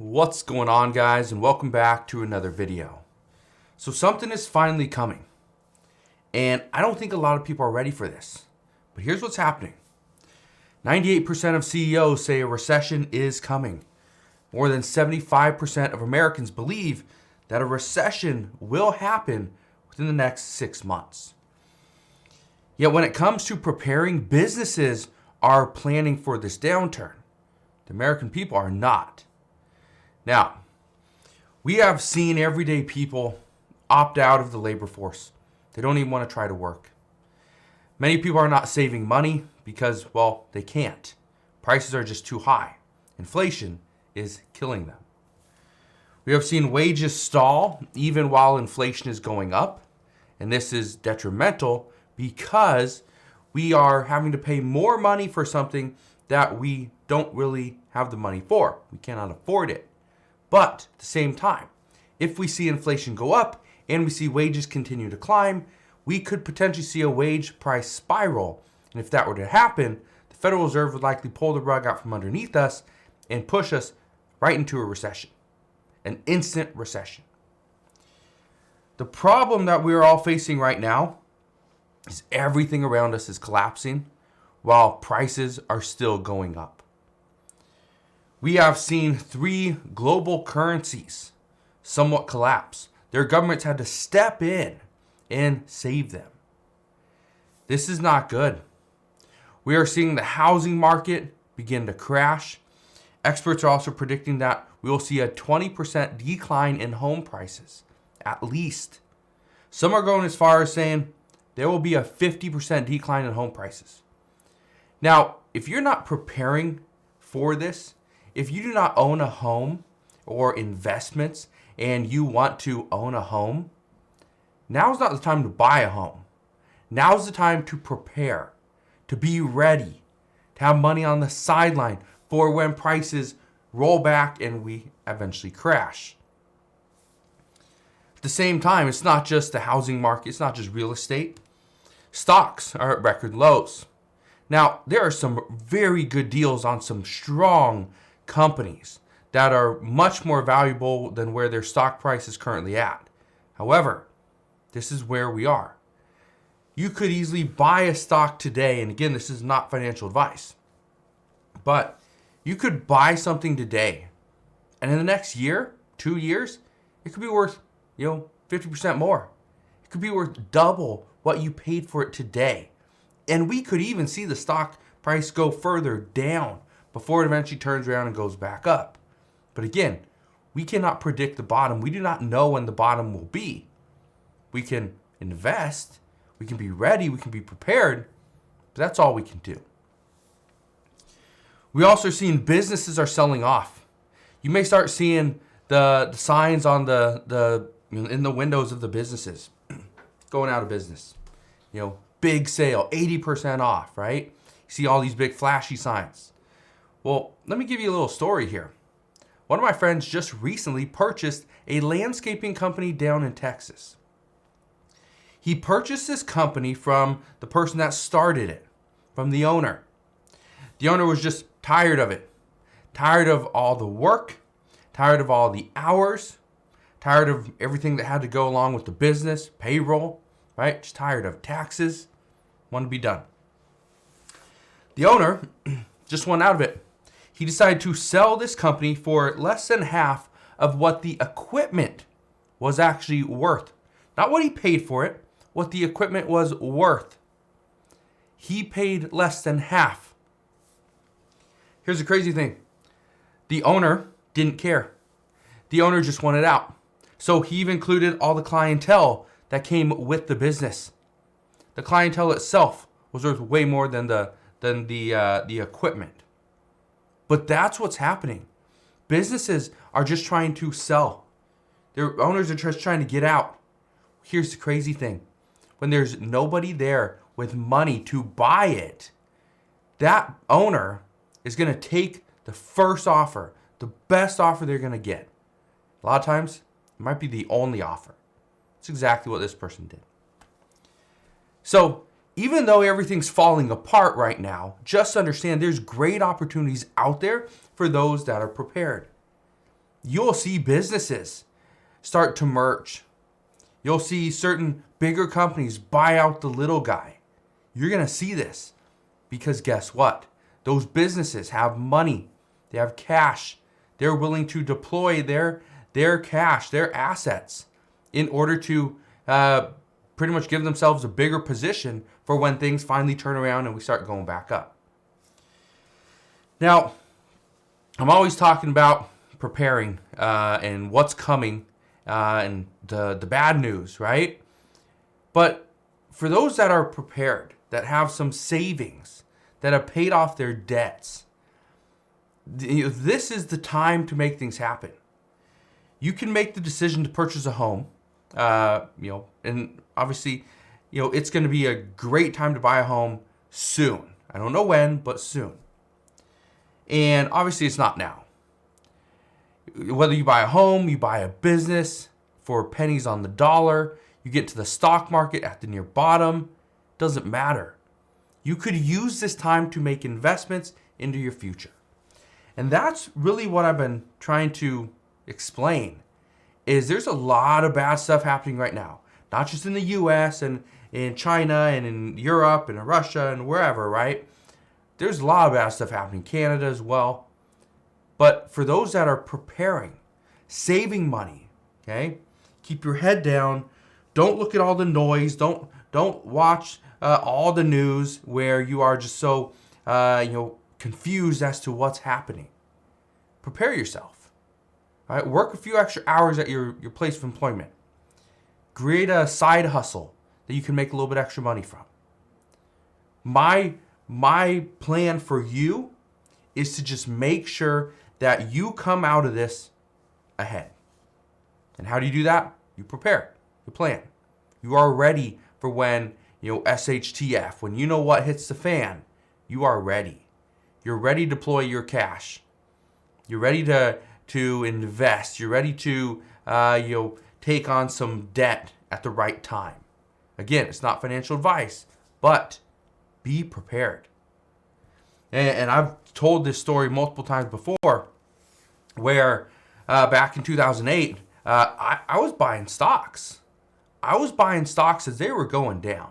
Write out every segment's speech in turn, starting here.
What's going on, guys, and welcome back to another video. So something is finally coming, and I don't think a lot of people are ready for this, but here's what's happening. 98% of CEOs say a recession is coming. More than 75% of Americans believe that a recession will happen within the next 6 months. Yet when it comes to preparing, businesses are planning for this downturn. The American people are not. Now, we have seen everyday people opt out of the labor force. They don't even want to try to work. Many people are not saving money because, well, they can't. Prices are just too high. Inflation is killing them. We have seen wages stall even while inflation is going up. And this is detrimental because we are having to pay more money for something that we don't really have the money for. We cannot afford it. But at the same time, if we see inflation go up and we see wages continue to climb, we could potentially see a wage price spiral. And if that were to happen, the Federal Reserve would likely pull the rug out from underneath us and push us right into a recession, an instant recession. The problem that we're all facing right now is everything around us is collapsing while prices are still going up. We have seen 3 global currencies somewhat collapse. Their governments had to step in and save them. This is not good. We are seeing the housing market begin to crash. Experts are also predicting that we will see a 20% decline in home prices, at least. Some are going as far as saying there will be a 50% decline in home prices. Now, if you're not preparing for this, if you do not own a home or investments and you want to own a home, now's not the time to buy a home. Now's the time to prepare, to be ready, to have money on the sideline for when prices roll back and we eventually crash. At the same time, it's not just the housing market, it's not just real estate. Stocks are at record lows. Now, there are some very good deals on some strong companies that are much more valuable than where their stock price is currently at. However, this is where we are. You could easily buy a stock today, and again, this is not financial advice, but you could buy something today, and in the next year, 2 years, it could be worth, 50% more. It could be worth double what you paid for it today. And we could even see the stock price go further down before it eventually turns around and goes back up. But again, we cannot predict the bottom. We do not know when the bottom will be. We can invest, we can be ready, we can be prepared, but that's all we can do. We also seen businesses are selling off. You may start seeing the signs on in the windows of the businesses going out of business. Big sale, 80% off, right? You see all these big flashy signs. Well, let me give you a little story here. One of my friends just recently purchased a landscaping company down in Texas. He purchased this company from the person that started it, from the owner. The owner was just tired of it. Tired of all the work, tired of all the hours, tired of everything that had to go along with the business, payroll, right? Just tired of taxes, wanted to be done. The owner just went out of it. He decided to sell this company for less than half of what the equipment was actually worth. Not what he paid for it, what the equipment was worth. He paid less than half. Here's the crazy thing. The owner didn't care. The owner just wanted out. So he even included all the clientele that came with the business. The clientele itself was worth way more than the equipment. But that's what's happening. Businesses are just trying to sell. Their owners are just trying to get out. Here's the crazy thing. When there's nobody there with money to buy it, that owner is going to take the first offer, the best offer they're going to get. A lot of times, it might be the only offer. That's exactly what this person did. So, even though everything's falling apart right now, just understand there's great opportunities out there for those that are prepared. you'll see businesses start to merge. You'll see certain bigger companies buy out the little guy. You're going to see this because guess what? Those businesses have money. They have cash. They're willing to deploy their cash, their assets in order to pretty much give themselves a bigger position for when things finally turn around and we start going back up. Now, I'm always talking about preparing and what's coming and the bad news, right? But for those that are prepared, that have some savings, that have paid off their debts, this is the time to make things happen. You can make the decision to purchase a home, and obviously, it's going to be a great time to buy a home soon. I don't know when, but soon. And obviously, it's not now. Whether you buy a home, you buy a business for pennies on the dollar, you get to the stock market at the near bottom, doesn't matter. You could use this time to make investments into your future. And that's really what I've been trying to explain, is there's a lot of bad stuff happening right now. Not just in the US and in China and in Europe and in Russia and wherever, right? There's a lot of bad stuff happening, Canada as well. But for those that are preparing, saving money, okay? Keep your head down. Don't look at all the noise. Don't watch all the news where you are just so confused as to what's happening. Prepare yourself. All right? Work a few extra hours at your place of employment. Create a side hustle that you can make a little bit extra money from. My plan for you is to just make sure that you come out of this ahead. And how do you do that? You prepare. You plan. You are ready for when, SHTF, when you know what hits the fan, you are ready. You're ready to deploy your cash. You're ready to invest. You're ready to take on some debt at the right time. Again, it's not financial advice, but be prepared. And I've told this story multiple times before, where back in 2008, I was buying stocks. I was buying stocks as they were going down.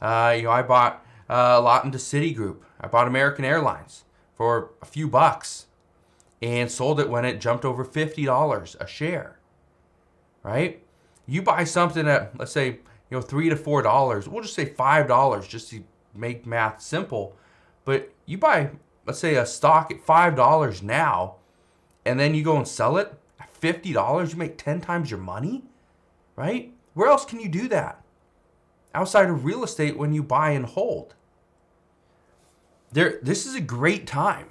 I bought a lot into Citigroup. I bought American Airlines for a few bucks and sold it when it jumped over $50 a share, right? You buy something at, let's say, $3 to $4. We'll just say $5 just to make math simple. But you buy, let's say, a stock at $5 now, and then you go and sell it at $50, you make 10 times your money, right? Where else can you do that? Outside of real estate when you buy and hold. This is a great time.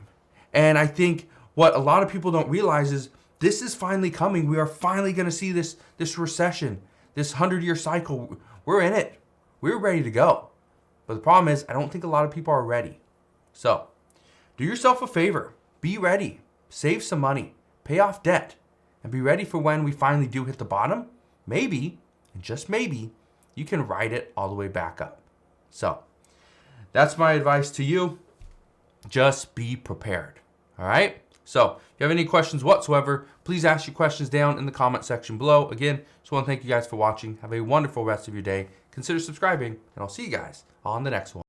And I think what a lot of people don't realize is this is finally coming. We are finally going to see this recession, this 100-year cycle. We're in it. We're ready to go. But the problem is, I don't think a lot of people are ready. So, do yourself a favor. Be ready. Save some money. Pay off debt. And be ready for when we finally do hit the bottom. Maybe, and just maybe, you can ride it all the way back up. So, that's my advice to you. Just be prepared. All right? So, if you have any questions whatsoever, please ask your questions down in the comment section below. Again, just want to thank you guys for watching. Have a wonderful rest of your day. Consider subscribing, and I'll see you guys on the next one.